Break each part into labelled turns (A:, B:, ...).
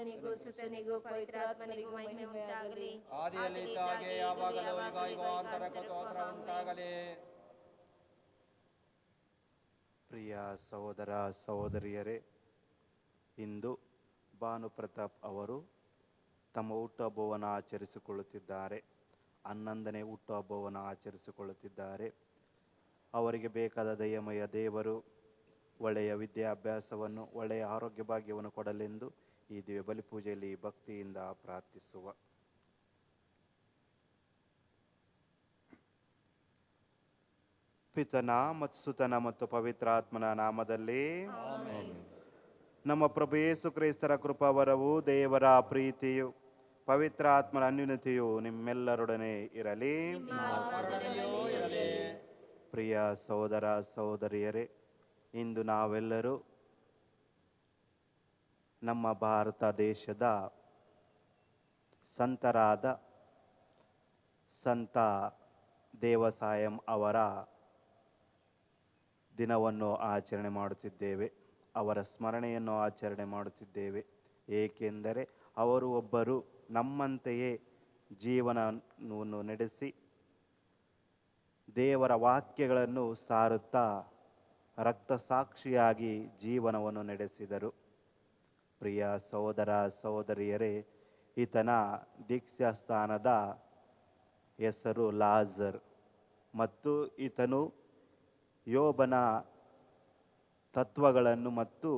A: ಪಿತನಿಗೂ ಸುತನಿಗೂ ಪವಿತ್ರಾತ್ಮನಿಗೂ ಮಹಿಮೆ ಉಂಟಾಗಲಿ.
B: ಆದಿಯಲ್ಲಿದ್ದಾಗೆ ಯಾವಾಗಲೂ ಈಗ ಯುಗಾಂತರಕ್ಕೂ ಸ್ತೋತ್ರ ಉಂಟಾಗಲಿ.
C: ಪ್ರಿಯ ಸಹೋದರ ಸಹೋದರಿಯರೇ, ಇಂದು ಭಾನುಪ್ರತಾಪ್ ಅವರು ತಮ್ಮ ಹುಟ್ಟುಹಬ್ಬವನ್ನು ಆಚರಿಸಿಕೊಳ್ಳುತ್ತಿದ್ದಾರೆ. 11ನೇ ಹುಟ್ಟುಹಬ್ಬವನ್ನು ಆಚರಿಸಿಕೊಳ್ಳುತ್ತಿದ್ದಾರೆ. ಅವರಿಗೆ ಬೇಕಾದ ದಯಮಯ ದೇವರು ಒಳ್ಳೆಯ ವಿದ್ಯಾಭ್ಯಾಸವನ್ನು, ಒಳ್ಳೆಯ ಆರೋಗ್ಯ ಭಾಗ್ಯವನ್ನು ಕೊಡಲೆಂದು ಈ ದಿವ್ಯ ಬಲಿಪೂಜೆಯಲ್ಲಿ ಭಕ್ತಿಯಿಂದ ಪ್ರಾರ್ಥಿಸುವ. ಪಿತನ ಮತ್ತು ಸುತನ ಮತ್ತು ಪವಿತ್ರಾತ್ಮನ ನಾಮದಲ್ಲಿ ನಮ್ಮ ಪ್ರಭು ಯೇಸು ಕ್ರಿಸ್ತರ ಕೃಪಾವರವು, ದೇವರ ಪ್ರೀತಿಯು, ಪವಿತ್ರಾತ್ಮನ ಅನ್ಯೋನ್ಯತೆಯು ನಿಮ್ಮೆಲ್ಲರೊಡನೆ ಇರಲಿ. ಪ್ರಿಯ ಸಹೋದರ ಸಹೋದರಿಯರೇ, ಇಂದು ನಾವೆಲ್ಲರೂ ನಮ್ಮ ಭಾರತ ದೇಶದ ಸಂತರಾದ ಸಂತ ದೇವಸಾಯಂ ಅವರ ದಿನವನ್ನು ಆಚರಣೆ ಮಾಡುತ್ತಿದ್ದೇವೆ. ಅವರ ಸ್ಮರಣೆಯನ್ನು ಆಚರಣೆ ಮಾಡುತ್ತಿದ್ದೇವೆ. ಏಕೆಂದರೆ ಅವರು ಒಬ್ಬರು ನಮ್ಮಂತೆಯೇ ಜೀವನವನ್ನು ನಡೆಸಿ ದೇವರ ವಾಕ್ಯಗಳನ್ನು ಸಾರುತ್ತಾ ರಕ್ತಸಾಕ್ಷಿಯಾಗಿ ಜೀವನವನ್ನು ನಡೆಸಿದರು. ಪ್ರಿಯ ಸಹೋದರ ಸಹೋದರಿಯರೇ, ಈತನ ದೀಕ್ಷಾ ಸ್ಥಾನದ ಹೆಸರು ಲಾಜರ್ ಮತ್ತು ಈತನು ಯೋಬನ ತತ್ವಗಳನ್ನು ಮತ್ತು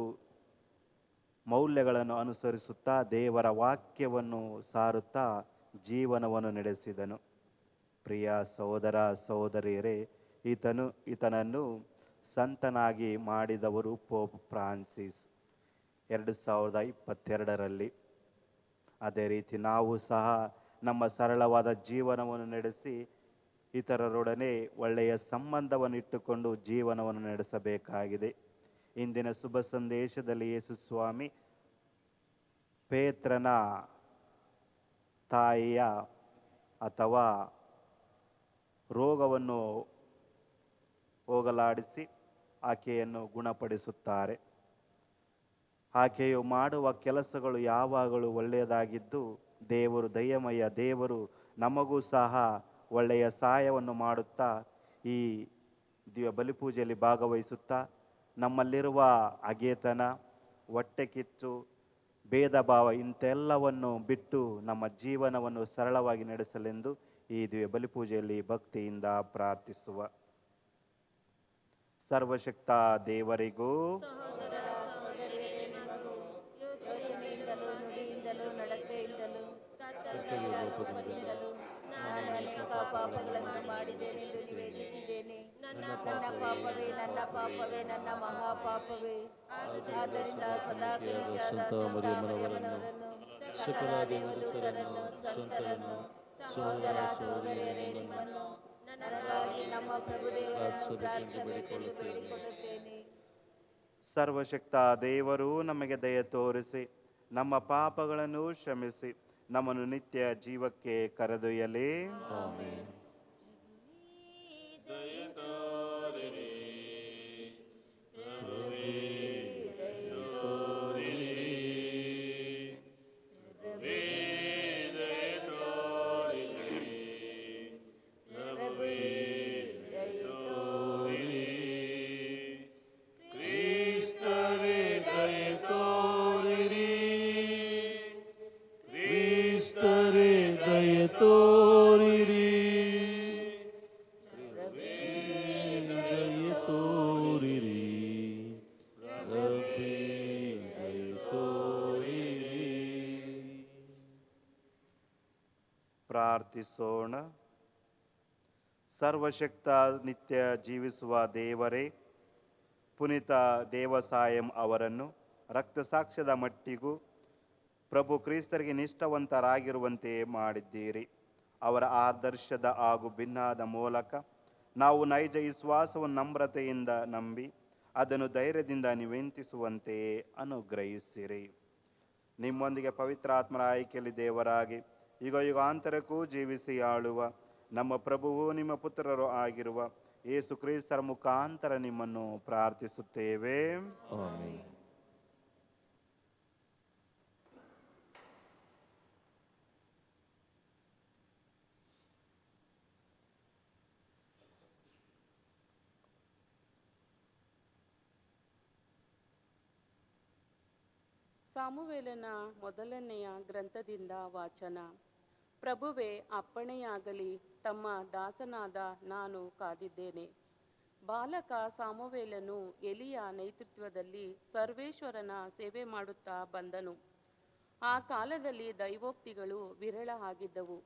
C: ಮೌಲ್ಯಗಳನ್ನು ಅನುಸರಿಸುತ್ತಾ ದೇವರ ವಾಕ್ಯವನ್ನು ಸಾರುತ್ತಾ ಜೀವನವನ್ನು ನಡೆಸಿದನು. ಪ್ರಿಯ ಸಹೋದರ ಸಹೋದರಿಯರೇ, ಈತನನ್ನು ಸಂತನಾಗಿ ಮಾಡಿದವರು ಪೋಪ್ ಫ್ರಾನ್ಸಿಸ್ 2022ರಲ್ಲಿ. ಅದೇ ರೀತಿ ನಾವು ಸಹ ನಮ್ಮ ಸರಳವಾದ ಜೀವನವನ್ನು ನಡೆಸಿ ಇತರರೊಡನೆ ಒಳ್ಳೆಯ ಸಂಬಂಧವನ್ನು ಇಟ್ಟುಕೊಂಡು ಜೀವನವನ್ನು ನಡೆಸಬೇಕಾಗಿದೆ. ಇಂದಿನ ಶುಭ ಸಂದೇಶದಲ್ಲಿ ಯೇಸು ಸ್ವಾಮಿ ಪೇತ್ರನ ತಾಯಿಯ ಅಥವಾ ರೋಗವನ್ನು ಹೋಗಲಾಡಿಸಿ ಆಕೆಯನ್ನು ಗುಣಪಡಿಸುತ್ತಾರೆ. ಆಕೆಯು ಮಾಡುವ ಕೆಲಸಗಳು ಯಾವಾಗಲೂ ಒಳ್ಳೆಯದಾಗಿದ್ದು, ದೇವರು ದಯಮಯ ದೇವರು ನಮಗೂ ಸಹ ಒಳ್ಳೆಯ ಸಹಾಯವನ್ನು ಮಾಡುತ್ತಾ ಈ ದಿವ್ಯ ಬಲಿಪೂಜೆಯಲ್ಲಿ ಭಾಗವಹಿಸುತ್ತಾ ನಮ್ಮಲ್ಲಿರುವ ಅಗೆತನ, ಹೊಟ್ಟೆ ಕಿಚ್ಚು, ಭೇದ ಭಾವ ಇಂತೆಲ್ಲವನ್ನು ಬಿಟ್ಟು ನಮ್ಮ ಜೀವನವನ್ನು ಸರಳವಾಗಿ ನಡೆಸಲೆಂದು ಈ ದಿವ್ಯ ಬಲಿಪೂಜೆಯಲ್ಲಿ ಭಕ್ತಿಯಿಂದ ಪ್ರಾರ್ಥಿಸುವ. ಸರ್ವಶಕ್ತ ದೇವರಿಗೂ
A: ಯೋಚನೆಯಿಂದಲೂ ನುಡಿಯಿಂದಲೂ ನಡತೆಯಿಂದಲೂ ನಾನು ಅನೇಕ ಪಾಪಗಳನ್ನು ಮಾಡಿದ್ದೇನೆಂದು ನಿವೇದಿಸಿದ್ದೇನೆ. ನನ್ನ ಪಾಪವೇ, ನನ್ನ ಪಾಪವೇ, ನನ್ನ ಮಹಾಪಾಪವೇ. ಆದ್ದರಿಂದ ಸದಾ ಕೃತ್ಯಾದ ಸಂತ ಮರಿಯಮ್ಮನವರನ್ನು, ಸಕಲ ದೇವದೂತರನ್ನು, ಸಂತರನ್ನು, ಸಹೋದರ ಸಹೋದರಿಯರೇ, ನಿಮ್ಮನ್ನು ನನಗಾಗಿ ನಮ್ಮ ಪ್ರಭುದೇವರನ್ನು ಪ್ರಾರ್ಥಿಸಬೇಕೆಂದು ಬೇಡಿಕೊಳ್ಳುತ್ತೇನೆ.
C: ಸರ್ವಶಕ್ತ ದೇವರು ನಮಗೆ ದಯ ತೋರಿಸಿ ನಮ್ಮ ಪಾಪಗಳನ್ನು ಕ್ಷಮಿಸಿ ನಮ್ಮನ್ನು ನಿತ್ಯ ಜೀವಕ್ಕೆ ಕರೆದೊಯ್ಯಲಿ. ಪ್ರಾರ್ಥಿಸೋಣ. ಸರ್ವಶಕ್ತ ನಿತ್ಯ ಜೀವಿಸುವ ದೇವರೇ, ಪುನೀತ ದೇವಸಾಯಂ ಅವರನ್ನು ರಕ್ತಸಾಕ್ಷ್ಯದ ಮಟ್ಟಿಗೂ ಪ್ರಭು ಕ್ರಿಸ್ತರಿಗೆ ನಿಷ್ಠಾವಂತರಾಗಿರುವಂತೆ ಮಾಡಿದ್ದೀರಿ. ಅವರ ಆದರ್ಶದ ಹಾಗೂ ಭಿನ್ನಾದ ಮೂಲಕ ನಾವು ನೈಜ ವಿಶ್ವಾಸವನ್ನು ನಮ್ರತೆಯಿಂದ ನಂಬಿ ಅದನ್ನು ಧೈರ್ಯದಿಂದ ನಿವೇದಿಸುವಂತೆ ಅನುಗ್ರಹಿಸಿರಿ. ನಿಮ್ಮೊಂದಿಗೆ ಪವಿತ್ರಾತ್ಮರ ಆಯ್ಕೆಯಲ್ಲಿ ದೇವರಾಗಿ ಯುಗ ಯುಗಾಂತರಕ್ಕೂ ಜೀವಿಸಿ ಆಳುವ ನಮ್ಮ ಪ್ರಭುವು ನಿಮ್ಮ ಪುತ್ರರು ಆಗಿರುವ ಯೇಸು ಕ್ರಿಸ್ತರ ಮುಖಾಂತರ ನಿಮ್ಮನ್ನು ಪ್ರಾರ್ಥಿಸುತ್ತೇವೆ.
D: ಸಾಮುವೇಲನ ಮೊದಲನೆಯ ಗ್ರಂಥದಿಂದ ವಾಚನ. ಪ್ರಭುವೇ, ಅಪ್ಪಣೆಯಾಗಲಿ, ತಮ್ಮ ದಾಸನಾದ ನಾನು ಕಾದಿದ್ದೇನೆ. ಬಾಲಕ ಸಾಮುವೇಲನು ಎಲಿಯ ನೇತೃತ್ವದಲ್ಲಿ ಸರ್ವೇಶ್ವರನ ಸೇವೆ ಮಾಡುತ್ತಾ ಬಂದನು. ಆ ಕಾಲದಲ್ಲಿ ದೈವೋಕ್ತಿಗಳು ವಿರಳ ಆಗಿದ್ದವು,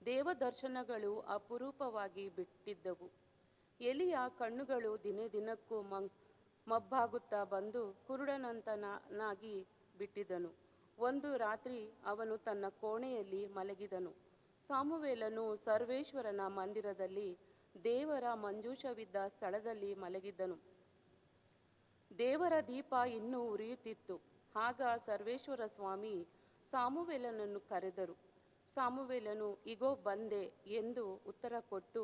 D: ದೇವದರ್ಶನಗಳು ಅಪರೂಪವಾಗಿ ಬಿಟ್ಟಿದ್ದವು. ಎಲಿಯ ಕಣ್ಣುಗಳು ದಿನೇ ದಿನಕ್ಕೂ ಮಬ್ಬಾಗುತ್ತಾ ಬಂದು ಕುರುಡನಂತನಾಗಿ ಬಿಟ್ಟಿದ್ದನು. ಒಂದು ರಾತ್ರಿ ಅವನು ತನ್ನ ಕೋಣೆಯಲ್ಲಿ ಮಲಗಿದನು. ಸಾಮುವೇಲನು ಸರ್ವೇಶ್ವರನ ಮಂದಿರದಲ್ಲಿ ದೇವರ ಮಂಜೂಷವಿದ್ದ ಸ್ಥಳದಲ್ಲಿ ಮಲಗಿದ್ದನು. ದೇವರ ದೀಪ ಇನ್ನೂ ಉರಿಯುತ್ತಿತ್ತು. ಆಗ ಸರ್ವೇಶ್ವರ ಸ್ವಾಮಿ ಸಾಮುವೇಲನನ್ನು ಕರೆದರು. ಸಾಮುವೇಲನು ಇಗೋ ಬಂದೆ ಎಂದು ಉತ್ತರ ಕೊಟ್ಟು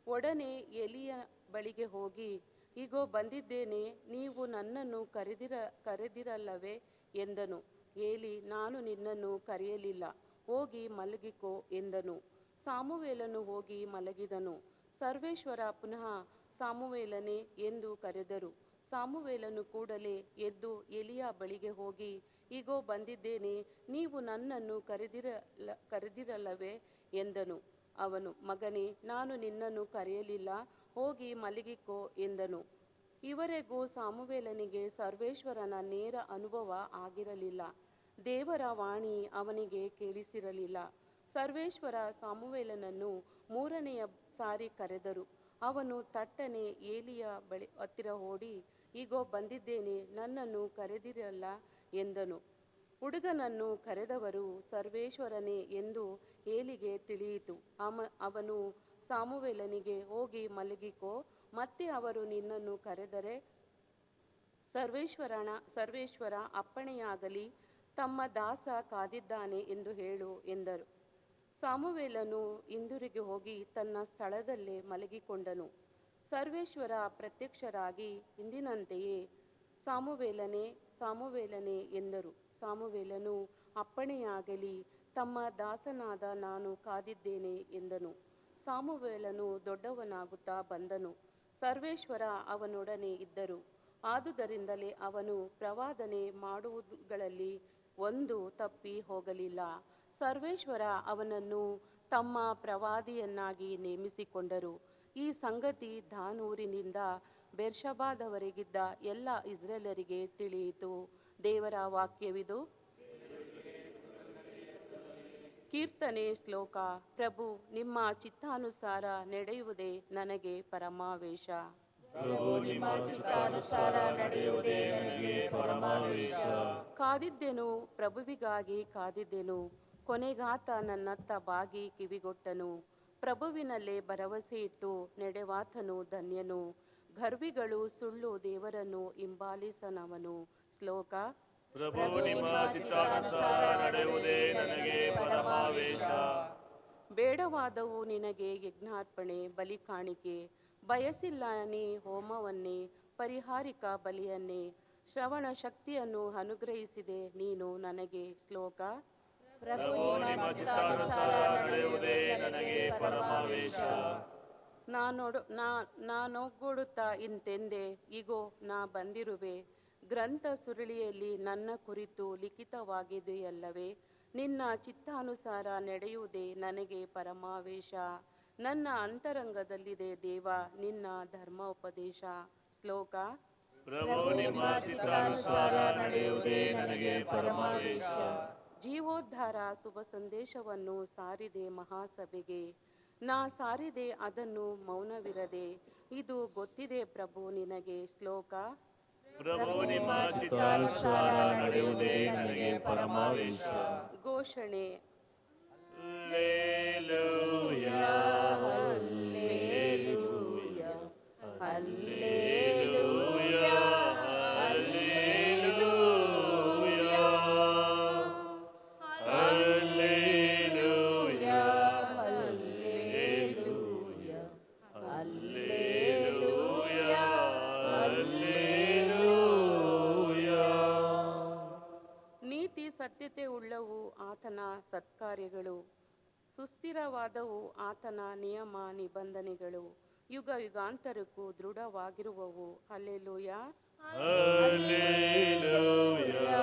D: ಒಡನೆ ಎಲಿಯ ಬಳಿಗೆ ಹೋಗಿ, ಇಗೋ ಬಂದಿದ್ದೇನೆ, ನೀವು ನನ್ನನ್ನು ಕರೆದಿರಲ್ಲವೇ ಎಂದನು. ಏಲಿ, ನಾನು ನಿನ್ನನ್ನು ಕರೆಯಲಿಲ್ಲ, ಹೋಗಿ ಮಲಗಿಕೋ ಎಂದನು. ಸಾಮುವೇಲನು ಹೋಗಿ ಮಲಗಿದನು. ಸರ್ವೇಶ್ವರ ಪುನಃ ಸಾಮುವೇಲನೇ ಎಂದು ಕರೆದರು. ಸಾಮುವೇಲನು ಕೂಡಲೇ ಎದ್ದು ಎಲಿಯ ಬಳಿಗೆ ಹೋಗಿ, ಇಗೋ ಬಂದಿದ್ದೇನೆ, ನೀವು ನನ್ನನ್ನು ಕರೆದಿರಲ್ಲವೇ ಎಂದನು. ಅವನು, ಮಗನೇ, ನಾನು ನಿನ್ನನ್ನು ಕರೆಯಲಿಲ್ಲ, ಹೋಗಿ ಮಲಗಿಕೋ ಎಂದನು. ಇವರೆಗೂ ಸಾಮುವೇಲನಿಗೆ ಸರ್ವೇಶ್ವರನ ನೇರ ಅನುಭವ ಆಗಿರಲಿಲ್ಲ. ದೇವರ ವಾಣಿ ಅವನಿಗೆ ಕೇಳಿಸಿರಲಿಲ್ಲ. ಸರ್ವೇಶ್ವರ ಸಾಮುವೇಲನನ್ನು ಮೂರನೆಯ ಸಾರಿ ಕರೆದರು. ಅವನು ತಟ್ಟನೆ ಏಲಿಯ ಹತ್ತಿರ ಓಡಿ, ಇಗೋ ಬಂದಿದ್ದೇನೆ, ನನ್ನನ್ನು ಕರೆದಿರಲ್ಲ ಎಂದನು. ಹುಡುಗನನ್ನು ಕರೆದವರು ಸರ್ವೇಶ್ವರನೇ ಎಂದು ಏಲಿಗೆ ತಿಳಿಯಿತು. ಅವನು ಸಾಮುವೇಲನಿಗೆ, ಹೋಗಿ ಮಲಗಿಕೋ, ಮತ್ತೆ ಅವರು ನಿನ್ನನ್ನು ಕರೆದರೆ ಸರ್ವೇಶ್ವರ ಅಪ್ಪಣೆಯಾಗಲಿ, ತಮ್ಮ ದಾಸ ಕಾದಿದ್ದಾನೆ ಎಂದು ಹೇಳು ಎಂದರು. ಸಾಮುವೇಲನು ಹಿಂದಿರುಗಿ ಹೋಗಿ ತನ್ನ ಸ್ಥಳದಲ್ಲೇ ಮಲಗಿಕೊಂಡನು. ಸರ್ವೇಶ್ವರ ಪ್ರತ್ಯಕ್ಷರಾಗಿ ಹಿಂದಿನಂತೆಯೇ ಸಾಮುವೇಲನೇ, ಸಾಮುವೇಲನೇ ಎಂದರು. ಸಾಮುವೇಲನು, ಅಪ್ಪಣೆಯಾಗಲಿ, ತಮ್ಮ ದಾಸನಾದ ನಾನು ಕಾದಿದ್ದೇನೆ ಎಂದನು. ಸಾಮುವೇಲನು ದೊಡ್ಡವನಾಗುತ್ತಾ ಬಂದನು. ಸರ್ವೇಶ್ವರ ಅವನೊಡನೆ ಇದ್ದರು. ಆದುದರಿಂದಲೇ ಅವನು ಪ್ರವಾದನೆ ಮಾಡುವುದರಲ್ಲಿ ಒಂದು ತಪ್ಪಿ ಹೋಗಲಿಲ್ಲ. ಸರ್ವೇಶ್ವರ ಅವನನ್ನು ತಮ್ಮ ಪ್ರವಾದಿಯನ್ನಾಗಿ ನೇಮಿಸಿಕೊಂಡರು. ಈ ಸಂಗತಿ ದಾನೂರಿನಿಂದ ಬೇರ್ಷೆಬಾದವರೆಗಿದ್ದ ಎಲ್ಲ ಇಸ್ರಾಯೇಲರಿಗೆ ತಿಳಿಯಿತು. ದೇವರ ವಾಕ್ಯವಿದು. ಕೀರ್ತನೆ ಶ್ಲೋಕ. ಪ್ರಭು, ನಿಮ್ಮ ಚಿತ್ತಾನುಸಾರ ನಡೆಯುವುದೇ ನನಗೆ ಪರಮಾವೇಶ.
A: ಪ್ರಭು, ನಿಮ್ಮ ಚಿತ್ತಾನುಸಾರ ನಡೆಯುವುದೇ ನನಗೆ ಪರಮಾವೇಶ.
D: ಕಾದಿದ್ದೆನು, ಪ್ರಭುವಿಗಾಗಿ ಕಾದಿದ್ದೆನು, ಕೊನೆಗಾತ ನನ್ನತ್ತ ಬಾಗಿ ಕಿವಿಗೊಟ್ಟನು. ಪ್ರಭುವಿನಲ್ಲೇ ಭರವಸೆ ಇಟ್ಟು ನಡೆವಾತನು ಧನ್ಯನು. ಗರ್ವಿಗಳು ಸುಳ್ಳು ದೇವರನ್ನು ಹಿಂಬಾಲಿಸನವನು. ಶ್ಲೋಕ.
A: ಪ್ರಭು, ನಿಮ್ಮ ಚಿತ್ತಾನುಸಾರ ನಡೆಯುವುದೇ ನನಗೆ ಪರಮಾವೇಶ.
D: ಬೇಡವಾದವು ನಿನಗೆ ಯಜ್ಞಾರ್ಪಣೆ, ಬಲಿ ಕಾಣಿಕೆ. ಬಯಸಿಲ್ಲ ನೀ ಹೋಮವನ್ನೇ, ಪರಿಹಾರಿಕ ಬಲಿಯನ್ನೇ. ಶ್ರವಣ ಶಕ್ತಿಯನ್ನು ಅನುಗ್ರಹಿಸಿದೆ ನೀನು ನನಗೆ. ಶ್ಲೋಕ.
A: ಪ್ರಭು, ನಿಮ್ಮ ಚಿತ್ತಾನುಸಾರ ನಡೆಯುವುದೇ ನನಗೆ ಪರಮಾವೇಶ.
D: ನಾನೊಗ್ಗೂಡುತ್ತಾ ಇಂತೆಂದೆ, ಇಗೋ ನಾ ಬಂದಿರುವೆ. ಗ್ರಂಥ ಸುರುಳಿಯಲ್ಲಿ ನನ್ನ ಕುರಿತು ಲಿಖಿತವಾಗಿದೆಯಲ್ಲವೇ? ನಿನ್ನ ಚಿತ್ತಾನುಸಾರ ನಡೆಯುವುದೇ ನನಗೆ ಪರಮಾವೇಶ. ನನ್ನ ಅಂತರಂಗದಲ್ಲಿದೆ ದೇವ ನಿನ್ನ ಧರ್ಮೋಪದೇಶ. ಶ್ಲೋಕ.
A: ಪ್ರಭು, ನಿಮ್ಮ ಚಿತ್ತಾನುಸಾರ ನಡೆಯುವುದೇ ನನಗೆ ಪರಮಾವೇಶ.
D: ಜೀವೋದ್ಧಾರ ಶುಭ ಸಂದೇಶವನ್ನು ಸಾರಿದೆ ಮಹಾಸಭೆಗೆ. ನಾ ಸಾರಿದೆ ಅದನ್ನು ಮೌನವಿರದೆ. ಇದು ಗೊತ್ತಿದೆ ಪ್ರಭು ನಿನಗೆ. ಶ್ಲೋಕ.
A: ಪ್ರಭು, ನಿಮ್ಮ ಚಿತ್ತಾನುಸಾರ ನಡೆಯುವುದೇ ನನಗೆ ಪರಮಾವೇಶ.
D: ಘೋಷಣೆ.
A: Hallelujah, hallelujah, hallelujah, hallelujah, hallelujah, hallelujah, hallelujah, hallelujah.
D: ನೀತಿ ಸತ್ಯತೆ ಉಳ್ಳವು ಆತನ ಸತ್ಕಾರ್ಯಗಳು, ಸುಸ್ಥಿರವಾದವು ಆತನ ನಿಯಮ ನಿಬಂಧನೆಗಳು, ಯುಗ ಯುಗಾಂತರಕ್ಕೂ ದೃಢವಾಗಿರುವವು. ಹಲ್ಲೆಲೂಯಾ,
A: ಹಲ್ಲೆಲೂಯಾ,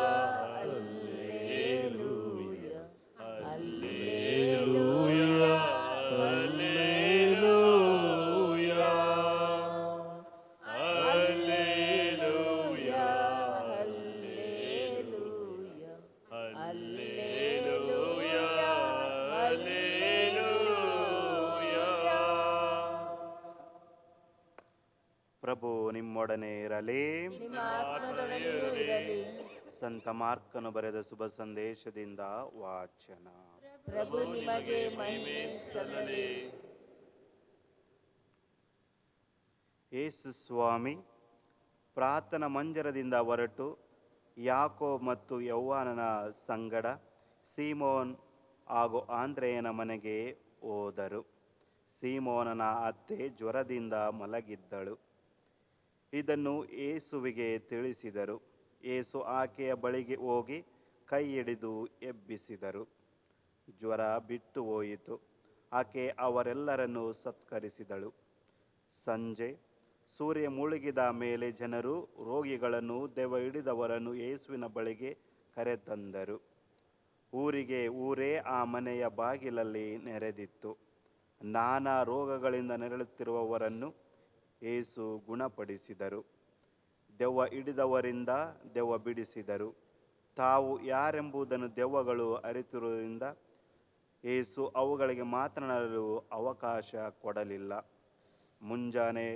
C: ನಿಮ್ಮೊಡನೆ ಇರಲಿ.
A: ನಿಮ್ಮ ಆತ್ಮದೊಡನೆಯೂ ಇರಲಿ.
C: ಸಂತ ಮಾರ್ಕನು ಬರೆದ ಶುಭ ಸಂದೇಶದಿಂದ ವಾಚನ.
A: ಪ್ರಭು ನಿಮಗೆ ಮಹಿಮೆ ಸಲ್ಲಲಿ.
C: ಯೇಸು ಸ್ವಾಮಿ ಪ್ರಾರ್ಥನಾ ಮಂದಿರದಿಂದ ಹೊರಟು ಯಾಕೋಬ್ ಮತ್ತು ಯೌವಾನನ ಸಂಗಡ ಸೀಮೋನ್ ಹಾಗೂ ಆಂದ್ರೆಯನ ಮನೆಗೆ ಹೋದರು. ಸೀಮೋನನ ಅತ್ತೆ ಜ್ವರದಿಂದ ಮಲಗಿದ್ದಳು. ಇದನ್ನು ಯೇಸುವಿಗೆ ತಿಳಿಸಿದರು. ಯೇಸು ಆಕೆಯ ಬಳಿಗೆ ಹೋಗಿ ಕೈ ಹಿಡಿದು ಎಬ್ಬಿಸಿದರು. ಜ್ವರ ಬಿಟ್ಟು ಹೋಯಿತು. ಆಕೆ ಅವರೆಲ್ಲರನ್ನು ಸತ್ಕರಿಸಿದಳು. ಸಂಜೆ ಸೂರ್ಯ ಮುಳುಗಿದ ಮೇಲೆ ಜನರು ರೋಗಿಗಳನ್ನು ದೆವ್ವ ಹಿಡಿದವರನ್ನು ಯೇಸುವಿನ ಬಳಿಗೆ ಕರೆತಂದರು. ಊರಿಗೆ ಊರೇ ಆ ಮನೆಯ ಬಾಗಿಲಲ್ಲಿ ನೆರೆದಿತ್ತು. ನಾನಾ ರೋಗಗಳಿಂದ ನರಳುತ್ತಿರುವವರನ್ನು ಯೇಸು ಗುಣಪಡಿಸಿದರು. ದೆವ್ವ ಹಿಡಿದವರಿಂದ ದೆವ್ವ ಬಿಡಿಸಿದರು. ತಾವು ಯಾರೆಂಬುದನ್ನು ದೆವ್ವಗಳು ಅರಿತಿರುವುದರಿಂದ ಯೇಸು ಅವುಗಳಿಗೆ ಮಾತನಾಡಲು ಅವಕಾಶ ಕೊಡಲಿಲ್ಲ. ಮುಂಜಾನೆ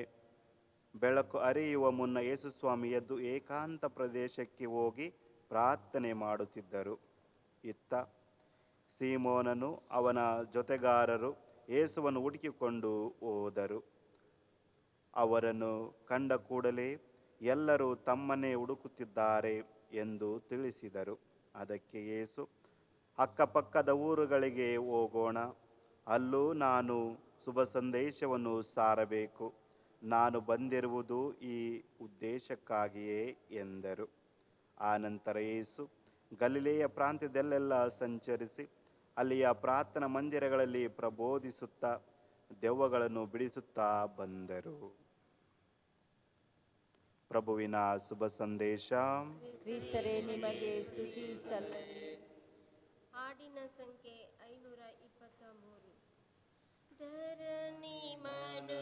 C: ಬೆಳಕು ಹರಿಯುವ ಮುನ್ನ ಯೇಸು ಸ್ವಾಮಿ ಎದ್ದು ಏಕಾಂತ ಪ್ರದೇಶಕ್ಕೆ ಹೋಗಿ ಪ್ರಾರ್ಥನೆ ಮಾಡುತ್ತಿದ್ದರು. ಇತ್ತ ಸೀಮೋನನು ಅವನ ಜೊತೆಗಾರರು ಯೇಸುವನ್ನು ಹುಡುಕಿಕೊಂಡು ಹೋದರು. ಅವರನ್ನು ಕಂಡ ಕೂಡಲೇ ಎಲ್ಲರೂ ತಮ್ಮನ್ನೇ ಹುಡುಕುತ್ತಿದ್ದಾರೆ ಎಂದು ತಿಳಿಸಿದರು. ಅದಕ್ಕೆ ಯೇಸು, ಅಕ್ಕಪಕ್ಕದ ಊರುಗಳಿಗೆ ಹೋಗೋಣ, ಅಲ್ಲೂ ನಾನು ಶುಭ ಸಂದೇಶವನ್ನು ಸಾರಬೇಕು. ನಾನು ಬಂದಿರುವುದು ಈ ಉದ್ದೇಶಕ್ಕಾಗಿಯೇ ಎಂದರು. ಆನಂತರ ಯೇಸು ಗಲಿಲೆಯ ಪ್ರಾಂತ್ಯದಲ್ಲೆಲ್ಲ ಸಂಚರಿಸಿ ಅಲ್ಲಿಯ ಪ್ರಾರ್ಥನಾ ಮಂದಿರಗಳಲ್ಲಿ ಪ್ರಬೋಧಿಸುತ್ತಾ ದೆವ್ವಗಳನ್ನು ಬಿಡಿಸುತ್ತಾ ಬಂದರು. ಪ್ರಭುವಿನ ಶುಭ ಸಂದೇಶ.
A: ಕ್ರಿಸ್ತರೇ ನಿಮಗೆ ಸ್ತುತಿ ಸಲ್ಲಲಿ.
E: ಹಾಡಿನ ಸಂಖ್ಯೆ 523. ಧರಣಿ ಮನುಜಗೊಡೆಯನೆ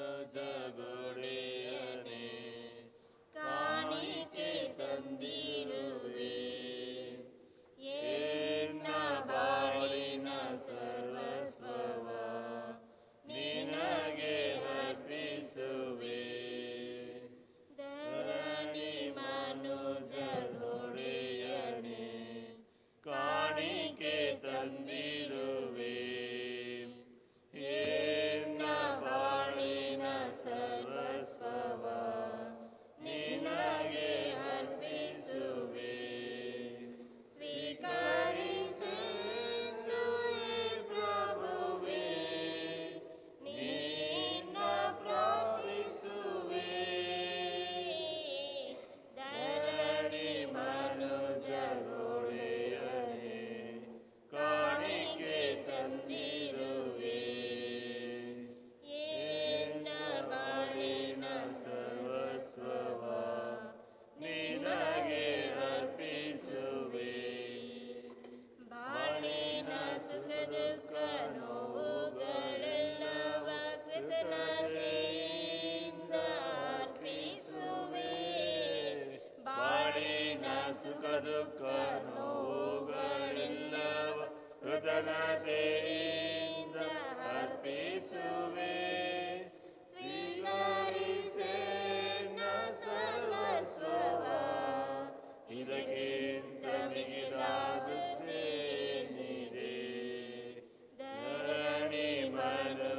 E: ಕಾಣಿಕೆ ತಂದಿರುವೆ, ಎನ್ನ ಬಾಳಿನ ಸರ್ವಸ್ವವ ನಿನಗೆ ಅರ್ಪಿಸುವೆ. ಧರಣಿ ಮನುಜಗೊಡೆಯನೆ ಕಾಣಿಕೆ ತಂದಿರುವೆ, ಎನ್ನ ಬಾಳಿನ ಸರ್ವಸ್ವವ ನಿನಗೆ ಅರ್ಪಿಸುವೆ. ಸ್ವೀಕರಿಸೆಂದು ಪ್ರಭುವೇ ನಿನ್ನ ಪ್ರಾರ್ಥಿಸುವೆ. ಧರಣಿ ಮನುಜಗೊಡೆಯನೆ ಕಾಣಿಕೆ ತಂದಿರುವೆ, ಎನ್ನ ಬಾಳಿನ ಸರ್ವಸ್ವವ ನಿನಗೆ ಅರ್ಪಿಸುವೆ. ಬಾಳಿನ ಸುಖ ದುಃಖ ನೋವುಗಳೆಲ್ಲವ ಕೃತಜ್ಞತೆಯಿಂದ ಅರ್ಪಿಸುವೆ. ಬಾಳಿನ ಸುಖ ದುಃಖ ನೋವುಗಳೆಲ್ಲವ ಕೃತಜ್ಞತೆಯಿಂದ ಅರ್ಪಿಸುವೆ. ಸ್ವೀಕರಿಸೆನ್ನ ಸರ್ವಸ್ವವ ಇದಕ್ಕಿಂತ ಮಿಗಿಲಾದುದೇನಿದೆ. ಧರಣಿ ಮನುಜಗೊಡೆಯನೆ